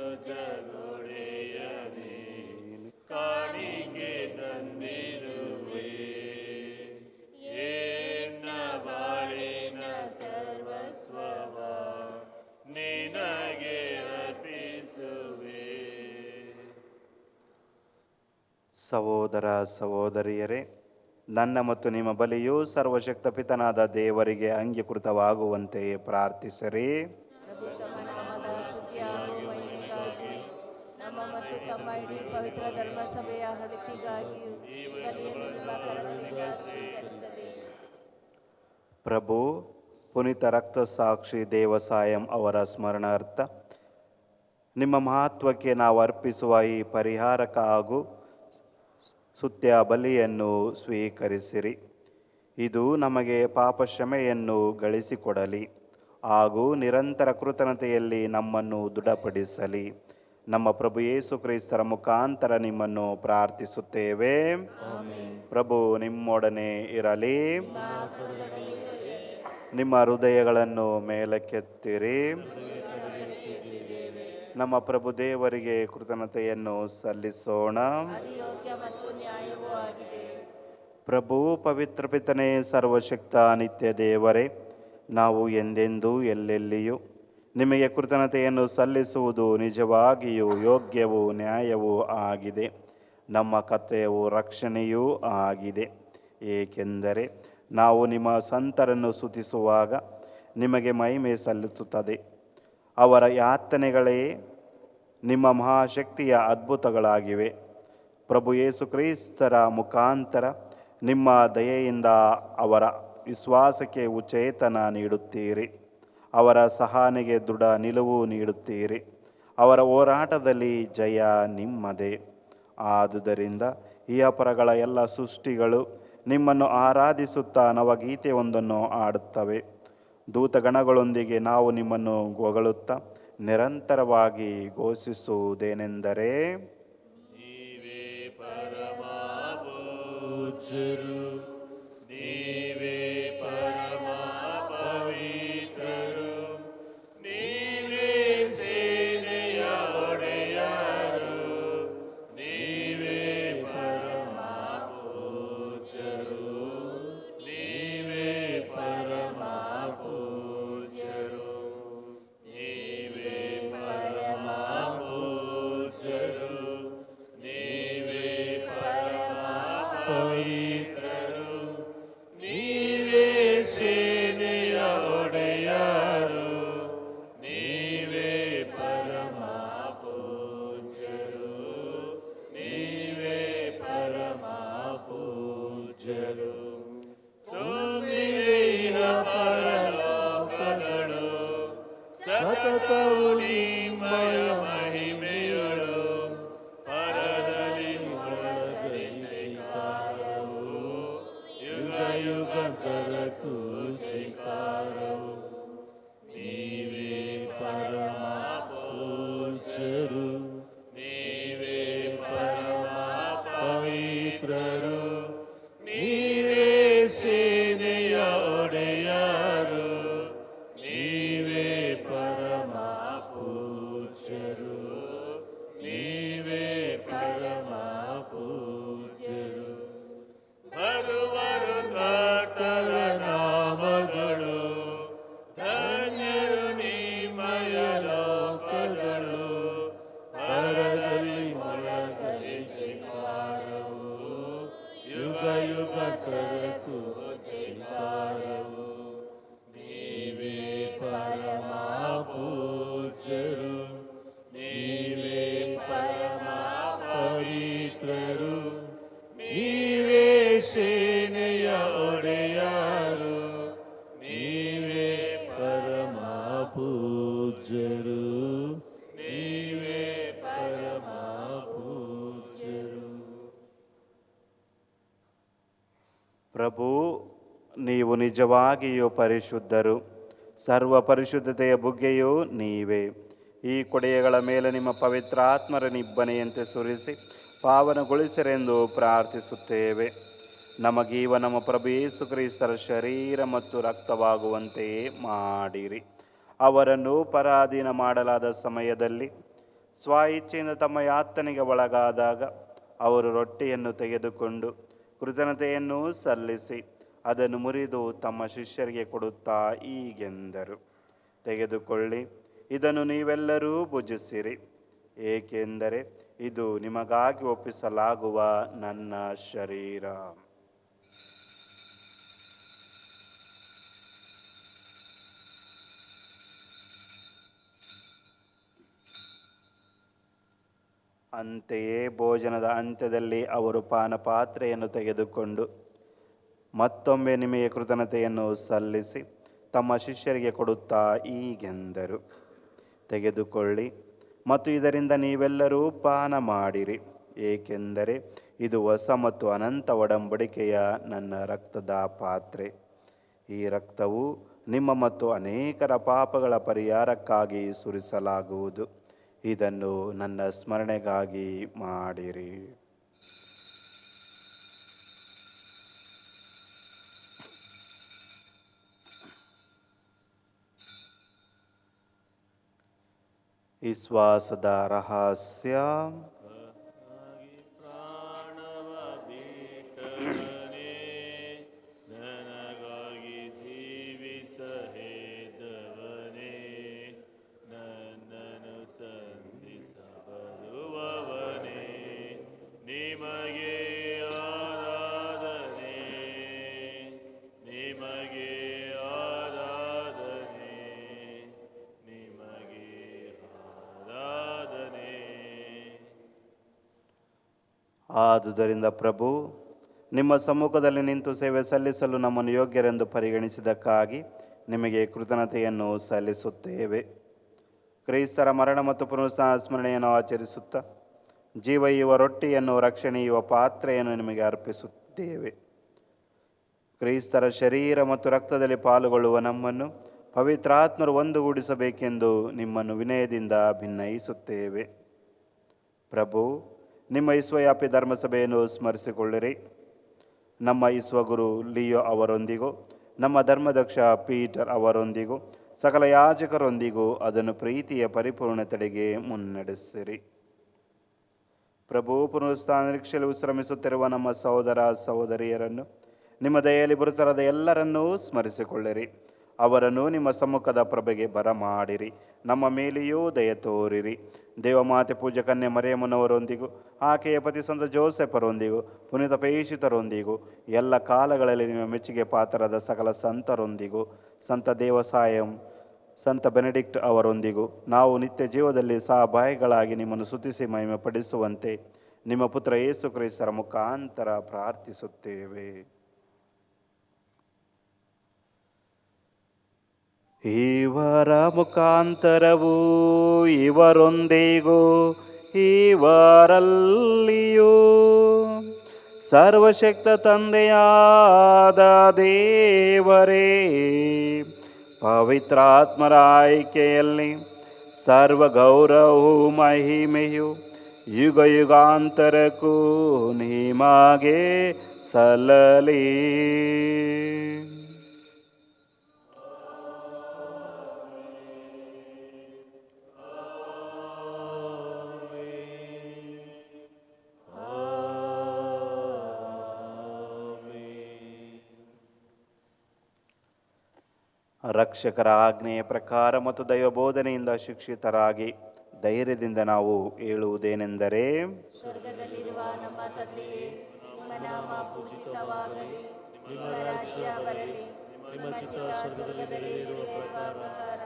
E: ಕಾಣಿಕೆ ತಂದಿರುವೆ, ಎನ್ನ ಬಾಳಿನ ಸರ್ವಸ್ವವ ನಿನಗೆ ಅರ್ಪಿಸುವೆ.
C: ಸಹೋದರ ಸಹೋದರಿಯರೇ, ನನ್ನ ಮತ್ತು ನಿಮ್ಮ ಬಲಿಯು ಸರ್ವಶಕ್ತ ಪಿತನಾದ ದೇವರಿಗೆ ಅಂಗೀಕೃತವಾಗುವಂತೆ ಪ್ರಾರ್ಥಿಸಿರಿ.
A: ಪ್ರಭು ತಮ್ಮ ನಾಮದ ಸ್ತುತಿ ಹಾಗೂ ಮಹಿಮೆಗಾಗಿ ನಮ್ಮ ಮತ್ತು ತಮ್ಮ ಇಡೀ ಪವಿತ್ರ ಧರ್ಮಸಭೆಯ ಒಳಿತಿಗಾಗಿಯೂ ಈ ಬಲಿಯನ್ನು ನಿಮ್ಮ ಕರದಿಂದ ಸ್ವೀಕರಿಸಲಿ.
C: ಪ್ರಭು ಪುನೀತ ರಕ್ತಸಾಕ್ಷಿ ದೇವಸಾಯಂ ಅವರ ಸ್ಮರಣಾರ್ಥ ನಿಮ್ಮ ಮಹತ್ವಕ್ಕೆ ನಾವು ಅರ್ಪಿಸುವ ಈ ಪರಿಹಾರಕ ಹಾಗೂ ಸ್ತುತ್ಯ ಬಲಿಯನ್ನು ಸ್ವೀಕರಿಸಿರಿ. ಇದು ನಮಗೆ ಪಾಪ ಕ್ಷಮೆಯನ್ನು ಗಳಿಸಿಕೊಡಲಿ ಹಾಗೂ ನಿರಂತರ ಕೃತಜ್ಞತೆಯಲ್ಲಿ ನಮ್ಮನ್ನು ದೃಢಪಡಿಸಲಿ. ನಮ್ಮ ಪ್ರಭು ಯೇಸು ಕ್ರಿಸ್ತರ ಮುಖಾಂತರ ನಿಮ್ಮನ್ನು ಪ್ರಾರ್ಥಿಸುತ್ತೇವೆ. ಪ್ರಭು ನಿಮ್ಮೊಡನೆ ಇರಲಿ. ನಿಮ್ಮ ಹೃದಯಗಳನ್ನು ಮೇಲಕ್ಕೆತ್ತಿರಿ. ನಮ್ಮ ಪ್ರಭು ದೇವರಿಗೆ ಕೃತಜ್ಞತೆಯನ್ನು ಸಲ್ಲಿಸೋಣ.
A: ಅದು ಯೋಗ್ಯ ಮತ್ತು ನ್ಯಾಯವೂ ಆಗಿದೆ.
C: ಪ್ರಭು ಪವಿತ್ರ ಪಿತನೇ, ಸರ್ವಶಕ್ತ ನಿತ್ಯ ದೇವರೇ, ನಾವು ಎಂದೆಂದೂ ಎಲ್ಲೆಲ್ಲಿಯೂ ನಿಮಗೆ ಕೃತಜ್ಞತೆಯನ್ನು ಸಲ್ಲಿಸುವುದು ನಿಜವಾಗಿಯೂ ಯೋಗ್ಯವೂ ನ್ಯಾಯವೂ ಆಗಿದೆ. ನಮ್ಮ ಕರ್ತವ್ಯವೂ ರಕ್ಷಣೆಯೂ ಆಗಿದೆ. ಏಕೆಂದರೆ ನಾವು ನಿಮ್ಮ ಸಂತರನ್ನು ಸ್ತುತಿಸುವಾಗ ನಿಮಗೆ ಮಹಿಮೆ ಸಲ್ಲಿಸುತ್ತದೆ. ಅವರ ಯಾತನೆಗಳೇ ನಿಮ್ಮ ಮಹಾಶಕ್ತಿಯ ಅದ್ಭುತಗಳಾಗಿವೆ. ಪ್ರಭು ಯೇಸು ಕ್ರಿಸ್ತರ ಮುಖಾಂತರ ನಿಮ್ಮ ದಯೆಯಿಂದ ಅವರ ವಿಶ್ವಾಸಕ್ಕೆ ಉಚೇತನ ನೀಡುತ್ತೀರಿ. ಅವರ ಸಹನೆಗೆ ದೃಢ ನಿಲುವು ನೀಡುತ್ತೀರಿ. ಅವರ ಹೋರಾಟದಲ್ಲಿ ಜಯ ನಿಮ್ಮದೇ. ಆದುದರಿಂದ ಈ ಅಪರಗಳ ಎಲ್ಲ ಸೃಷ್ಟಿಗಳು ನಿಮ್ಮನ್ನು ಆರಾಧಿಸುತ್ತಾ ನವಗೀತೆಯೊಂದನ್ನು ಆಡುತ್ತವೆ. ದೂತಗಣಗಳೊಂದಿಗೆ ನಾವು ನಿಮ್ಮನ್ನು ಹೊಗಳುತ್ತಾ ನಿರಂತರವಾಗಿ ಘೋಷಿಸುವುದೇನೆಂದರೆ,
E: ನೀವೇ ಪರಮ ಪೂಜ್ಯರು, ನೀವೇ ಪರಮ ಪವಿತ್ರರು, ನೀವೇ ಸೇನೆಯ ಒಡೆಯರು, ನೀವೇ ಪರಮ ಪೂಜ್ಯರು, ನೀವೇ ಪರಮ ಪೂಜ್ಯರು, ನೀವೇ ಪರಮ ಪೂಜ್ಯರು, ನೀವೇ ಪರಮ ಪವಿತ್ರರು, ನೀವೇ ಸೇನೆಯ ಒಡೆಯರು, ನೀವೇ ಪರಮ ಪೂಜ್ಯರು, ನೀವೇ ಪರಮ ಪೂಜ್ಯರು. ತುಂಬಿದೆ ಇಹ ಪರಲೋಕಗಳು, ಸತತವು ನಿಮ್ಮಯ ಮಹಿಮೆಯಳು. ಪರದಲ್ಲಿ ಮೊಳಗಲಿ ಜೈಕಾರವು, ಯುಗ ಯುಗಾಂತರಕ್ಕೂ ಜೈಕಾರವು. ನೀವೇ ಪರಮ ಪೂಜ್ಯರು, ನೀವೇ ಪರಮ ಪವಿತ್ರರು, ನೀವೇ ಸೇನೆಯ ಒಡೆಯರು, ನೀವೇ ಪರಮ ಪೂಜ್ಯರು, ನೀವೇ ಪರಮ ಪೂಜ್ಯರು. ಭಗವರು ಕರ್ತರ ನಾಮಗಳು, ಧನ್ಯರು ನಿಮ್ಮಯ ಲೋಕಗಳು. ಪರದಲ್ಲಿ ಮೊಳಗಲಿ ಜೈಕಾರವು, ಯುಗ ಯುಗಾಂತರಕ್ಕೂ ಜೈಕಾರವು. ನೀವೇ ಪರಮ ಪೂಜ್ಯರು, ನೀವೇ ಪರಮ ಪವಿತ್ರರು, ನೀವೇ ಸೇನೆಯ ಒಡೆಯರು, ನೀವೇ ಪರಮ ಪೂಜ್ಯರು, ನೀವೇ ಪರಮ ಪೂಜ್ಯರು.
C: ಪ್ರಭು, ನೀವು ನಿಜವಾಗಿಯೂ ಪರಿಶುದ್ಧರು. ಸರ್ವ ಪರಿಶುದ್ಧತೆಯ ಬುಗ್ಗೆಯೂ ನೀವೇ. ಈ ಕೊಡೆಯಗಳ ಮೇಲೆ ನಿಮ್ಮ ಪವಿತ್ರಾತ್ಮರ ನಿಬ್ಬನೆಯಂತೆ ಸುರಿಸಿ ಪಾವನಗೊಳಿಸಿರೆಂದು ಪ್ರಾರ್ಥಿಸುತ್ತೇವೆ. ನಮಗೀವ ನಮ್ಮ ಪ್ರಭು ಯೇಸು ಕ್ರಿಸ್ತರ ಶರೀರ ಮತ್ತು ರಕ್ತವಾಗುವಂತೆಯೇ ಮಾಡಿರಿ. ಅವರನ್ನು ಪರಾಧೀನ ಮಾಡಲಾದ ಸಮಯದಲ್ಲಿ ಸ್ವ ಇಚ್ಛೆಯಿಂದ ತಮ್ಮ ಯಾತನೆಗೆ ಒಳಗಾದಾಗ ಅವರು ರೊಟ್ಟಿಯನ್ನು ತೆಗೆದುಕೊಂಡು ಕೃತಜ್ಞತೆಯನ್ನು ಸಲ್ಲಿಸಿ ಅದನ್ನು ಮುರಿದು ತಮ್ಮ ಶಿಷ್ಯರಿಗೆ ಕೊಡುತ್ತಾ ಹೀಗೆಂದರು, ತೆಗೆದುಕೊಳ್ಳಿ, ಇದನ್ನು ನೀವೆಲ್ಲರೂ ಭುಜಿಸಿರಿ. ಏಕೆಂದರೆ ಇದು ನಿಮಗಾಗಿ ಒಪ್ಪಿಸಲಾಗುವ ನನ್ನ ಶರೀರ. ಅಂತೆಯೇ ಭೋಜನದ ಅಂತ್ಯದಲ್ಲಿ ಅವರು ಪಾನಪಾತ್ರೆಯನ್ನು ತೆಗೆದುಕೊಂಡು ಮತ್ತೊಮ್ಮೆ ನಿಮಗೆ ಕೃತಜ್ಞತೆಯನ್ನು ಸಲ್ಲಿಸಿ ತಮ್ಮ ಶಿಷ್ಯರಿಗೆ ಕೊಡುತ್ತಾ ಹೀಗೆಂದರು, ತೆಗೆದುಕೊಳ್ಳಿ ಮತ್ತು ಇದರಿಂದ ನೀವೆಲ್ಲರೂ ಪಾನ ಮಾಡಿರಿ. ಏಕೆಂದರೆ ಇದು ಹೊಸ ಮತ್ತು ಅನಂತ ಒಡಂಬಡಿಕೆಯ ನನ್ನ ರಕ್ತದ ಪಾತ್ರೆ. ಈ ರಕ್ತವು ನಿಮ್ಮ ಮತ್ತು ಅನೇಕರ ಪಾಪಗಳ ಪರಿಹಾರಕ್ಕಾಗಿ ಸುರಿಸಲಾಗುವುದು. ಇದನ್ನು ನನ್ನ ಸ್ಮರಣೆಗಾಗಿ ಮಾಡಿರಿ. ವಿಶ್ವಾಸದ ರಹಸ್ಯ.
E: ಪ್ರಾಣವ ಬಿಟ್ಟವನೇ, ನನಗಾಗಿ ಜೀವಿಸಹೇದವನೇ, ನನ್ನನ್ನು ಸಂಧಿಸ ಬರುವವನೇ, ನಿಮಗೆ ಆರಾಧನೆ, ನಿಮಗೆ ಆರಾಧನೆ, ನಿಮಗೆ ಆರಾಧನೆ.
C: ಆದುದರಿಂದ ಪ್ರಭು, ನಿಮ್ಮ ಸಮ್ಮುಖದಲ್ಲಿ ನಿಂತು ಸೇವೆ ಸಲ್ಲಿಸಲು ನಮ್ಮನ್ನು ಯೋಗ್ಯರೆಂದು ಪರಿಗಣಿಸಿದ್ದಕ್ಕಾಗಿ ನಿಮಗೆ ಕೃತಜ್ಞತೆಯನ್ನು ಸಲ್ಲಿಸುತ್ತೇವೆ. ಕ್ರೈಸ್ತರ ಮರಣ ಮತ್ತು ಪುನರುತ್ಥಾನ ಸ್ಮರಣೆಯನ್ನು ಆಚರಿಸುತ್ತಾ ಜೀವ ಇವ ರೊಟ್ಟಿಯನ್ನು, ರಕ್ಷಣೆಯುವ ಪಾತ್ರೆಯನ್ನು ನಿಮಗೆ ಅರ್ಪಿಸುತ್ತೇವೆ. ಕ್ರೈಸ್ತರ ಶರೀರ ಮತ್ತು ರಕ್ತದಲ್ಲಿ ಪಾಲುಗೊಳ್ಳುವ ನಮ್ಮನ್ನು ಪವಿತ್ರಾತ್ಮರು ಒಂದುಗೂಡಿಸಬೇಕೆಂದು ನಿಮ್ಮನ್ನು ವಿನಯದಿಂದ ಭಿನ್ನಯಿಸುತ್ತೇವೆ. ಪ್ರಭು, ನಿಮ್ಮ ವಿಶ್ವವ್ಯಾಪಿ ಧರ್ಮಸಭೆಯನ್ನು ಸ್ಮರಿಸಿಕೊಳ್ಳಿರಿ. ನಮ್ಮ ವಿಶ್ವಗುರು ಲಿಯೋ ಅವರೊಂದಿಗೂ, ನಮ್ಮ ಧರ್ಮದಕ್ಷ ಪೀಟರ್ ಅವರೊಂದಿಗೂ, ಸಕಲ ಯಾಜಕರೊಂದಿಗೂ ಅದನ್ನು ಪ್ರೀತಿಯ ಪರಿಪೂರ್ಣತೆಡೆಗೆ ಮುನ್ನಡೆಸಿರಿ. ಪ್ರಭು, ಪುನರುತ್ಥಾನ ನಿರೀಕ್ಷೆಯಲ್ಲಿ ವಿಶ್ರಮಿಸುತ್ತಿರುವ ನಮ್ಮ ಸಹೋದರ ಸಹೋದರಿಯರನ್ನು, ನಿಮ್ಮ ದಯೆಯಲ್ಲಿ ಗುರುತರದ ಎಲ್ಲರನ್ನೂ ಸ್ಮರಿಸಿಕೊಳ್ಳಿರಿ. ಅವರನ್ನು ನಿಮ್ಮ ಸಮ್ಮುಖದ ಪ್ರಭೆಗೆ ಬರಮಾಡಿರಿ. ನಮ್ಮ ಮೇಲೆಯೂ ದಯ ತೋರಿರಿ. ದೇವಮಾತೆ ಪೂಜ್ಯ ಕನ್ಯೆ ಮರಿಯಮ್ಮನವರೊಂದಿಗೂ, ಆಕೆಯ ಪತಿ ಸಂತ ಜೋಸೆಫರೊಂದಿಗೂ, ಪುನೀತ ಪೇಷಿತರೊಂದಿಗೂ, ಎಲ್ಲ ಕಾಲಗಳಲ್ಲಿ ನಿಮ್ಮ ಮೆಚ್ಚುಗೆ ಪಾತ್ರರಾದ ಸಕಲ ಸಂತರೊಂದಿಗೂ, ಸಂತ ದೇವಸಾಯಂ, ಸಂತ ಬೆನೆಡಿಕ್ಟ್ ಅವರೊಂದಿಗೂ ನಾವು ನಿತ್ಯ ಜೀವದಲ್ಲಿ ಸಹಭಾಗಿಗಳಾಗಿ ನಿಮ್ಮನ್ನು ಸ್ತುತಿಸಿ ಮಹಿಮೆ ಪಡಿಸುವಂತೆ ನಿಮ್ಮ ಪುತ್ರ ಯೇಸು ಕ್ರಿಸ್ತರ ಮುಖಾಂತರ ಪ್ರಾರ್ಥಿಸುತ್ತೇವೆ. ಇವರ ಮುಖಾಂತರವೂ ಇವರೊಂದಿಗೂ ಇವರಲ್ಲಿಯೂ ಸರ್ವಶಕ್ತ ತಂದೆಯಾದ ದೇವರೇ, ಪವಿತ್ರಾತ್ಮರ ಆಯ್ಕೆಯಲ್ಲಿ ಸರ್ವ ಗೌರವವು ಮಹಿಮೆಯು ಯುಗ ಯುಗಾಂತರಕ್ಕೂ ನಿಮಗೆ ಸಲ್ಲಲಿ. ರಕ್ಷಕರ ಆಜ್ಞೆಯ ಪ್ರಕಾರ ಮತ್ತು ದೈವಬೋಧನೆಯಿಂದ ಶಿಕ್ಷಿತರಾಗಿ ಧೈರ್ಯದಿಂದ ನಾವು ಹೇಳುವುದೇನೆಂದರೆ,
A: ಸ್ವರ್ಗದಲ್ಲಿರುವ ನಮ್ಮ ತಂದೆಯೇ, ನಿಮ್ಮ ನಾಮ ಪೂಜಿತವಾಗಲಿ, ನಿಮ್ಮ ರಾಜ್ಯ ಬರಲಿ, ನಿಮ್ಮ ಚಿತ್ತ ಸ್ವರ್ಗದಲ್ಲಿ ನೆರವೇರುವ ಪ್ರಕಾರ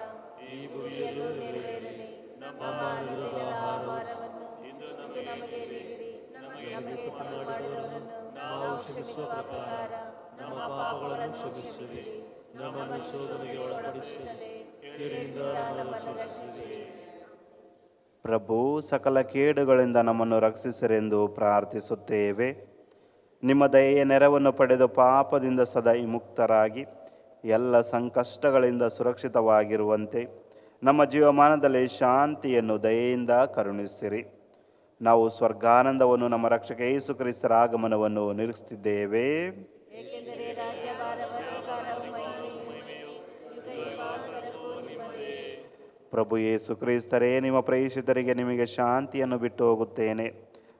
A: ಈ ಭೂಮಿಯಲ್ಲೂ ನೆರವೇರಲಿ. ನಮ್ಮ ಅನುದಿನದ ಆಹಾರವನ್ನು ಇಂದು ನಮಗೆ ನೀಡಿರಿ. ನಮಗೆ ತಪ್ಪು ಮಾಡಿದವರನ್ನು ನಾವು ಕ್ಷಮಿಸುವ ಪ್ರಕಾರ ನಮ್ಮ ಪಾಪಗಳನ್ನು ಕ್ಷಮಿಸಿರಿ. ನಮ್ಮನ್ನು ಶೋಧನೆಗೆ ಒಳಪಡಿಸದೆ ಕೇಡಿನಿಂದ ನಮ್ಮನ್ನು ರಕ್ಷಿಸಿರಿ.
C: ಪ್ರಭು, ಸಕಲ ಕೇಡುಗಳಿಂದ ನಮ್ಮನ್ನು ರಕ್ಷಿಸಿರೆಂದು ಪ್ರಾರ್ಥಿಸುತ್ತೇವೆ. ನಿಮ್ಮ ದಯೆಯ ನೆರವನ್ನು ಪಡೆದು ಪಾಪದಿಂದ ಸದಾ ವಿಮುಕ್ತರಾಗಿ ಎಲ್ಲ ಸಂಕಷ್ಟಗಳಿಂದ ಸುರಕ್ಷಿತವಾಗಿರುವಂತೆ ನಮ್ಮ ಜೀವಮಾನದಲ್ಲಿ ಶಾಂತಿಯನ್ನು ದಯೆಯಿಂದ ಕರುಣಿಸಿರಿ. ನಾವು ಸ್ವರ್ಗಾನಂದವನ್ನು, ನಮ್ಮ ರಕ್ಷಕ ಯೇಸು ಕ್ರಿಸ್ತರ ಆಗಮನವನ್ನು ನಿರೀಕ್ಷಿಸಿದ್ದೇವೆ.
A: ಏಕೆಂದರೆ ರಾಜ್ಯಭಾರವು, ಅಧಿಕಾರವು, ಮಹಿಮೆಯು ಯುಗ ಯುಗಾಂತರಕ್ಕೂ ನಿಮ್ಮದೇ.
C: ಪ್ರಭು ಯೇಸು ಕ್ರಿಸ್ತರೇ, ನಿಮ್ಮ ಪ್ರೇಷಿತರಿಗೆ ನಿಮಗೆ ಶಾಂತಿಯನ್ನು ಬಿಟ್ಟು ಹೋಗುತ್ತೇನೆ,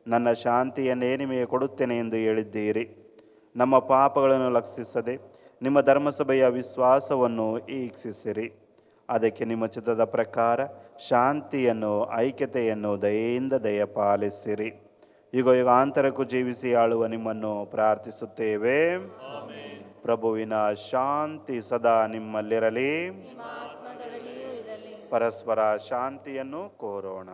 C: ನನ್ನ ಶಾಂತಿಯನ್ನೇ ನಿಮಗೆ ಕೊಡುತ್ತೇನೆ ಎಂದು ಹೇಳಿದ್ದೀರಿ. ನಮ್ಮ ಪಾಪಗಳನ್ನು ಲಕ್ಷಿಸದೆ ನಿಮ್ಮ ಧರ್ಮಸಭೆಯ ವಿಶ್ವಾಸವನ್ನು ಈಕ್ಷಿಸಿರಿ. ಅದಕ್ಕೆ ನಿಮ್ಮ ಚಿತ್ತದ ಪ್ರಕಾರ ಶಾಂತಿಯನ್ನು, ಐಕ್ಯತೆಯನ್ನು ದಯೆಯಿಂದ ದಯಪಾಲಿಸಿರಿ. ಯುಗ ಯುಗಾಂತರಕ್ಕೂ ಜೀವಿಸಿ ಆಳುವ ನಿಮ್ಮನ್ನು ಪ್ರಾರ್ಥಿಸುತ್ತೇವೆ. ಪ್ರಭುವಿನ ಶಾಂತಿ ಸದಾ ನಿಮ್ಮಲ್ಲಿರಲಿ.
A: ನಿಮ್ಮ ಆತ್ಮದೊಡನೆಯೂ ಇರಲಿ.
C: ಪರಸ್ಪರ ಶಾಂತಿಯನ್ನು ಕೋರೋಣ.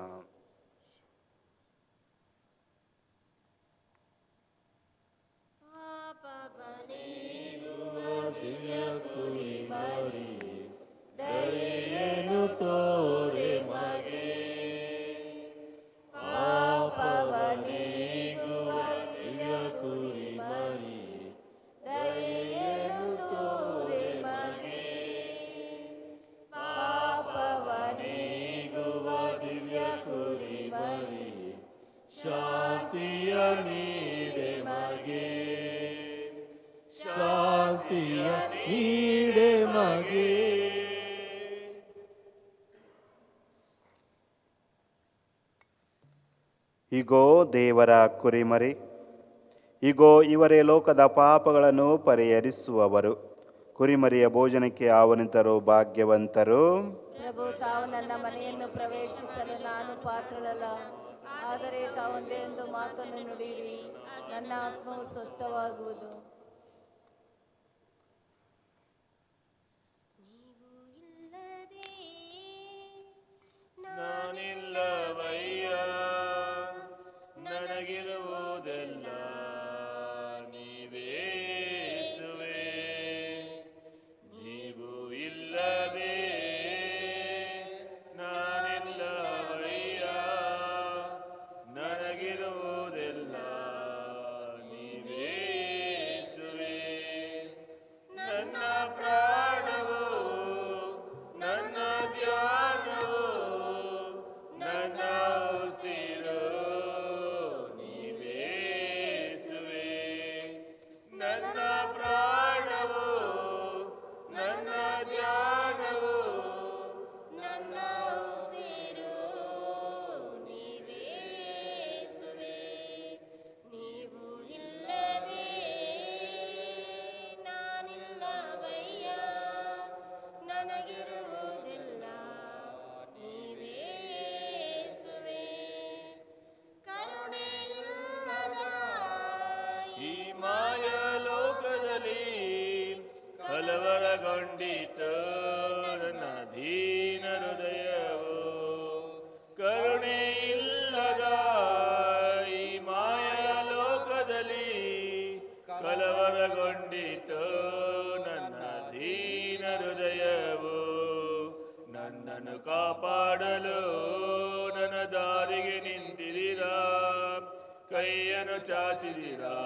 A: ದಯೆಯನ್ನು ತೋರೆ ಮಗೆ, ಪಾಪವನೀಗುವ ದಿವ್ಯ ಕುರಿ ಮರಿ, ದಯೆಯನ್ನು ತೋರೆ ಮಗೆ, ಪಾಪವನೀಗುವ ದಿವ್ಯ ಕುರಿ
C: ಇಗೋ ದೇವರ ಕುರಿಮರಿ, ಇಗೋ ಇವರೇ ಲೋಕದ ಪಾಪಗಳನ್ನು ಪರಿಹರಿಸುವವರು. ಕುರಿಮರಿಯ ಭೋಜನಕ್ಕೆ ಆಹ್ವಾನಿತರು ಭಾಗ್ಯವಂತರು.
A: ಪ್ರಭು, ತಾವು ನನ್ನ ಮನೆಯನ್ನು ಪ್ರವೇಶಿಸಲು ನಾನು ಪಾತ್ರಳಲ್ಲ, ಆದರೆ ತಾವೊಂದೇ ಒಂದು ಮಾತನ್ನು ನುಡಿಯಿರಿ, ನನ್ನ ಆತ್ಮವು ಸ್ವಸ್ಥವಾಗುವುದು.
E: ನಾನಿಲ್ಲವಯ್ಯ, ನನಗಿರುವುದೆಲ್ಲ ನೀವೇ ಯೇಸುವೇ. ನೀವು ಇಲ್ಲದೆ ನಾನಿಲ್ಲವಯ್ಯ, ನನಗಿರುವುದೆಲ್ಲ ನೀವೇ ಯೇಸುವೇ. ನನ್ನ ಪ್ರಾಣವು, ನನ್ನ ಧ್ಯಾನವು, ನನ್ನ ಉಸಿರು ನೀವೇ ಯೇಸುವೇ. ನನ್ನ ಪ್ರಾಣವು, ನನ್ನ ಧ್ಯಾನವು, ನನ್ನ ಉಸಿರು ನೀವೇ ಯೇಸುವೇ. ನೀವು ಇಲ್ಲದೆ ನಾನಿಲ್ಲವಯ್ಯ, ನನಗಿರುವುದಿಲ್ಲ ನೀವೇ ಯೇಸುವೇ. ಕರುಣೆಯಿಲ್ಲದ ಈ ಮಾಯ ಲೋಕದಲ್ಲಿ ಕಲವರಗೊಂಡಿತು ನನ್ನ ದೀನ ಹೃದಯವು. ಕರುಣೆಯಿಲ್ಲದ ಈ ಮಾಯ ಲೋಕದಲ್ಲಿ ಕಲವರಗೊಂಡಿತು ನನ್ನ ದೀನ ಹೃದಯವು. ನನ್ನನ್ನು ಕಾಪಾಡಲು ನನ್ನ ದಾರಿಗೆ ನಿಂತಿದ್ದೀರಾ, ಕೈಯನ್ನು ಚಾಚಿದ್ದೀರಾ,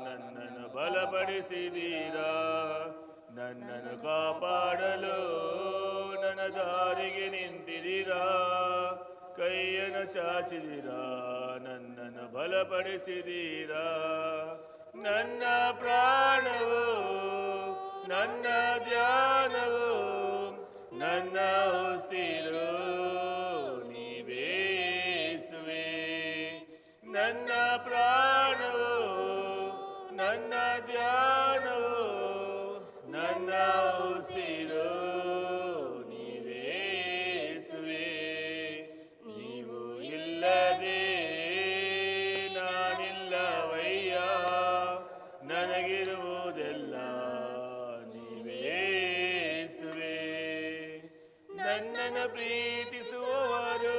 E: ನನ್ನನ್ನು ಬಲಪಡಿಸಿದ್ದೀರಾ. ನನ್ನನ್ನು ಕಾಪಾಡಲು ನನ್ನ ದಾರಿಗೆ ನಿಂತಿದ್ದೀರಾ, ಕೈಯನ್ನು ಚಾಚಿದ್ದೀರಾ, ನನ್ನನ್ನು ಬಲಪಡಿಸಿದ್ದೀರಾ. ನನ್ನ ಪ್ರಾಣವು, ನನ್ನ ಧ್ಯಾನವು, ನನ್ನ ಉಸಿರು ನೀವೇ ಯೇಸುವೇ. ನನ್ನ ಪ್ರಾಣವು, ನನ್ನ ಧ್ಯಾನವು, ನನ್ನ ಉಸಿರು ನೀವೇ ಯೇಸುವೇ. ನೀವು ಇಲ್ಲದೆ ನಾನಿಲ್ಲವಯ್ಯ, ನನಗಿರುವುದೆಲ್ಲ ನೀವೇ ಯೇಸುವೇ. ನನ್ನನ್ನು ಪ್ರೀತಿಸುವವರು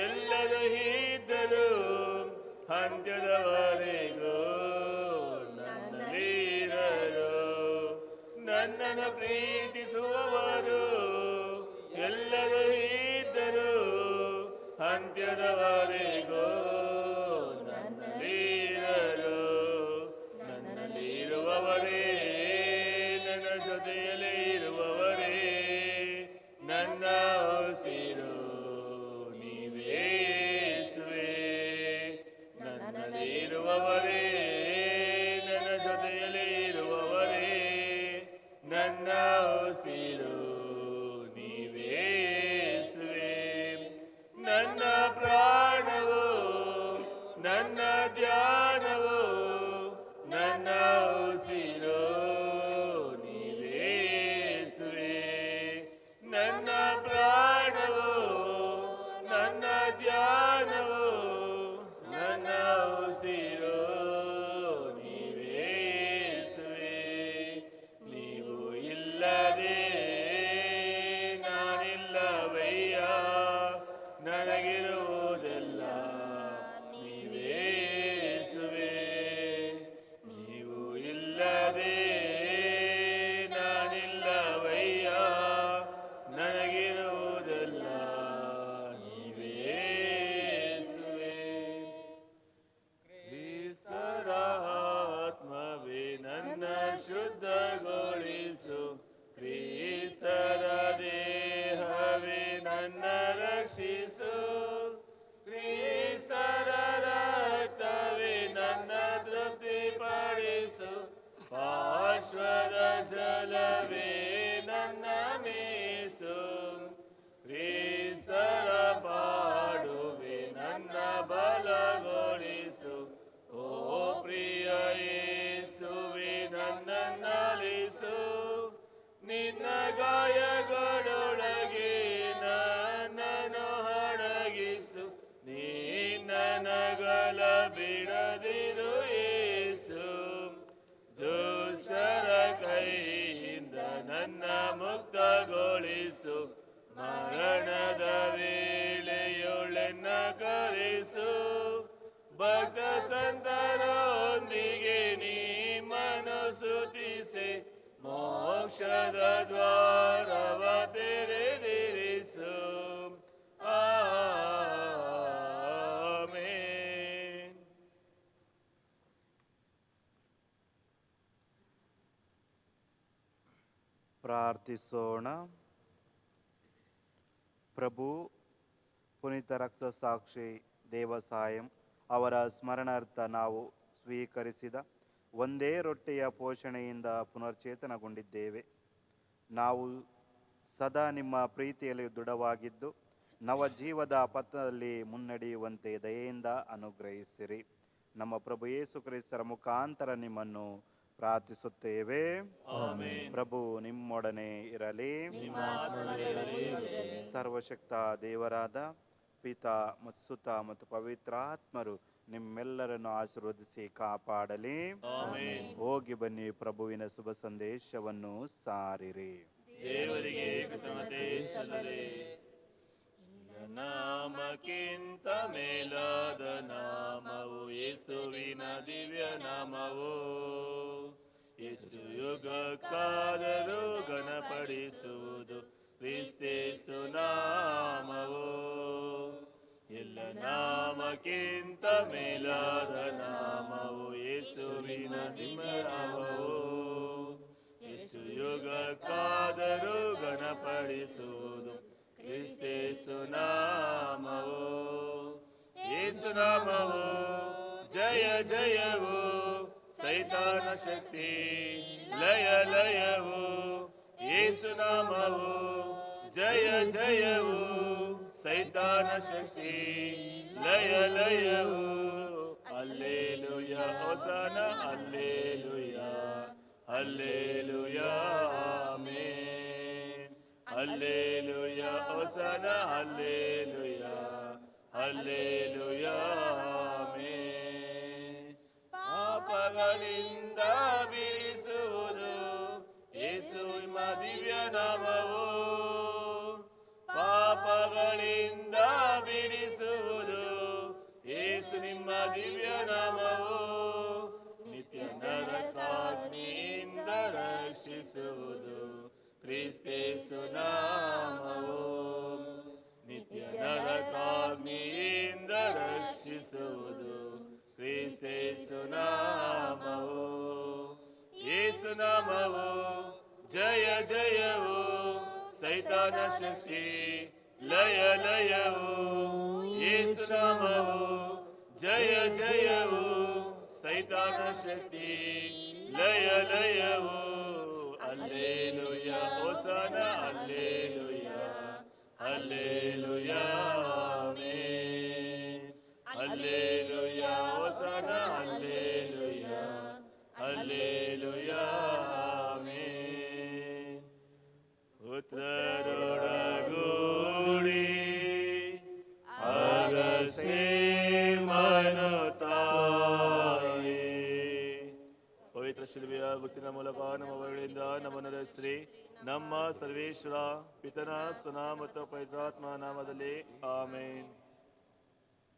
E: ಎಲ್ಲರೂ ಇದ್ದರು, ಅಂತ್ಯದವರೆಗೂ ನನ್ನಲ್ಲಿರರು. ನನ್ನನ್ನು ಪ್ರೀತಿಸುವವರು ಎಲ್ಲರೂ ಇದ್ದರು, ಅಂತ್ಯದವರೆಗೂ ನನ್ನಲ್ಲಿರರು. ನನ್ನಲ್ಲಿರುವವರೇ, ನನ್ನ ಜೊತೆಯಲ್ಲೇ ಇರುವವರೇ, ನನ್ನ ಉಸಿರು ನೀವೇ ಯೇಸುವೇ. ನನ್ನಲ್ಲಿರುವವರೇ, ನನ್ನ ಜೊತೆಯಲ್ಲೇ ಇರುವವರೇ, ನನ್ನ ಉಸಿರು ನೀವೇ ಯೇಸುವೇ. ನನ್ನ ಪ್ರಾಣವು, ನನ್ನ ಧ್ಯಾನವು, ನನ್ನ ಉಸಿರು ನೀವೇ ಯೇಸುವೇ. ನನ್ನ ಪ್ರಾಣವು, ನನ್ನ ಧ್ಯಾನವು, ನನ್ನ ಉಸಿರು ನೀವೇ ಯೇಸುವೇ. ನೀವು ಇಲ್ಲದೆ ನಾನಿಲ್ಲವಯ್ಯ, ನನಗಿರುವುದೆಲ್ಲ ನೀವೇ ಯೇಸುವೇ. ನೀವು ಇಲ್ಲದೆ ನಾನಿಲ್ಲವಯ್ಯ, ನನಗಿರುವುದೆಲ್ಲ ನೀವೇ ಯೇಸುವೇ. ಕ್ರಿಸ್ತರ ಆತ್ಮವೇ ನನ್ನ ಶುದ್ಧಗೊಳಿಸು, ಕ್ರಿಸ್ತರ ದೇಹವೇ ನನ್ನ ರಕ್ಷಿಸು, ಕ್ರಿಸ್ತರ ರಕ್ತವೇ ನನ್ನ ತೃಪ್ತಿಪಡಿಸು, ಪಾರ್ಶ್ವದ ಜಲವೇ ನನ್ನ ಮೀಸು, ಕ್ರಿಸ್ತರ ಪಾಡುವೆ ನನ್ನ ಮರಣದ ವೇಳೆಯೊಳೆನ್ನ ಕರೆಸು, ಭಕ್ತ ಸಂತರೊಂದಿಗೆ ನಿಮ್ಮನ್ನು ಸ್ತುತಿಸೆ, ಮೋಕ್ಷದ ದ್ವಾರವ ತೆರೆದಿರಿಸು. ಆಮೆನ್.
C: ಪ್ರಾರ್ಥಿಸೋಣ. ಪ್ರಭು ಪುನೀತ ರಕ್ತಸಾಕ್ಷಿ ದೇವಸಾಯಂ ಅವರ ಸ್ಮರಣಾರ್ಥ ನಾವು ಸ್ವೀಕರಿಸಿದ ಒಂದೇ ರೊಟ್ಟೆಯ ಪೋಷಣೆಯಿಂದ ಪುನರ್ಚೇತನಗೊಂಡಿದ್ದೇವೆ. ನಾವು ಸದಾ ನಿಮ್ಮ ಪ್ರೀತಿಯಲ್ಲಿ ದೃಢವಾಗಿದ್ದು ನವಜೀವದ ಪಥದಲ್ಲಿ ಮುನ್ನಡೆಯುವಂತೆ ದಯೆಯಿಂದ ಅನುಗ್ರಹಿಸಿರಿ. ನಮ್ಮ ಪ್ರಭು ಯೇಸು ಕ್ರಿಸ್ತರ ಮುಖಾಂತರ ನಿಮ್ಮನ್ನು ಪ್ರಾರ್ಥಿಸುತ್ತೇವೆ. ಪ್ರಭು ನಿಮ್ಮೊಡನೆ ಇರಲಿ. ಸರ್ವಶಕ್ತ ದೇವರಾದ ಪಿತಾ ಮತ್ತು ಸುತ ಮತ್ತು ಪವಿತ್ರಾತ್ಮರು ನಿಮ್ಮೆಲ್ಲರನ್ನು ಆಶೀರ್ವದಿಸಿ ಕಾಪಾಡಲಿ. ಹೋಗಿ ಬನ್ನಿ, ಪ್ರಭುವಿನ ಶುಭ ಸಂದೇಶವನ್ನು ಸಾರಿರಿ.
E: ದೇವರಿಗೆ ಕೃತಜ್ಞತೆ ಸಲ್ಲಲಿ. ನಾಮಕ್ಕಿಂತ ಮೇಲಾದ ನಾಮವು ಯೇಸುವಿನ ದಿವ್ಯ ನಾಮವು. ಎಷ್ಟು ಯುಗಕ್ಕಾದರೂ ಘನಪಡಿಸುವುದು ಕ್ರಿಸ್ತೇಸು ನಾಮವು. ಎಲ್ಲ ನಾಮಕ್ಕಿಂತ ಮೇಲಾದ ನಾಮವು ಯೇಸುವಿನ ದಿವ್ಯ ನಾಮವು. ಎಷ್ಟು ಯುಗಕ್ಕಾದರೂ ಘನಪಡಿಸುವುದು ಕ್ರಿಸ್ತೇಸು ನಾಮವು. ಯೇಸು ನಾಮವು ಜಯ ಜಯವು, ಸೈತಾನ ಶಕ್ತಿ ಲಯ ಲಯವು. ಯೇಸು ನಾಮವು ಜಯ ಜಯವು, ಸೈತಾನ ಶಕ್ತಿ ಲಯ ಲಯವು. ಹಲ್ಲೆಲೂಯ ಹೊಸನ ಹಲ್ಲೆಲೂಯ ಹಲ್ಲೆಲೂಯ ಆಮೆನ್. ಹಲ್ಲೆಲೂಯ ಹೊಸನ ಹಲ್ಲೆಲೂಯ ಹಲ್ಲೆಲೂಯ ಆಮೆನ್. ಪಾಪಗಳಿಂದ ಬಿಡಿಸುವುದು ಯೇಸು ನಿಮ್ಮ ದಿವ್ಯ ನಾಮವು. ಪಾಪಗಳಿಂದ ಬಿಡಿಸುವುದು ಯೇಸು ನಿಮ್ಮ ದಿವ್ಯ ನಾಮವು. ನಿತ್ಯ ನರಕಾಗ್ನಿಯಿಂದ ರಕ್ಷಿಸುವುದು ಕ್ರಿಸ್ತೇಸು ನಾಮವು. ನಿತ್ಯ ನರಕಾಗ್ನಿಯಿಂದ ರಕ್ಷಿಸುವುದು ಕ್ರಿಸ್ತೇಸು ನಾಮವು. ಯೇಸು ನಾಮವು ಜಯ ಜಯವು, ಸೈತಾನ ಶಕ್ತಿ ಲಯ ಲಯವು. ಯೇಸು ನಾಮವು ಜಯ ಜಯವು, ಸೈತಾನ ಶಕ್ತಿ ಲಯ ಲಯವು. ಹಲ್ಲೆಲೂಯ ಹೊಸನ ಹಲ್ಲೆಲೂಯ ಹಲ್ಲೆಲೂಯ ಆಮೆನ್. ಹಲ್ಲೆಲೂಯ ಹೊಸನ ಹಲ್ಲೆಲೂಯ ಹಲ್ಲೆಲೂಯ ಆಮೆನ್. ಪುತ್ರರೊಡಗೂಡಿ ಅರಸೇ ಮನುತಾಯಿ. ಪವಿತ್ರ ಶಿಲುಬೆಯ ಗುರುತಿನ ಮೂಲಕ ನಮ್ಮ ಬಳಿಯಿಂದ ನಮ್ಮನ್ನು ರಕ್ಷಿಸಿರಿ. ನಮ್ಮ ಸರ್ವೇಶ್ವರ ಪಿತನ ಸುನ ಮತ್ತು ಪವಿತ್ರಾತ್ಮ ನಾಮದಲ್ಲಿ ಆಮೇನ್.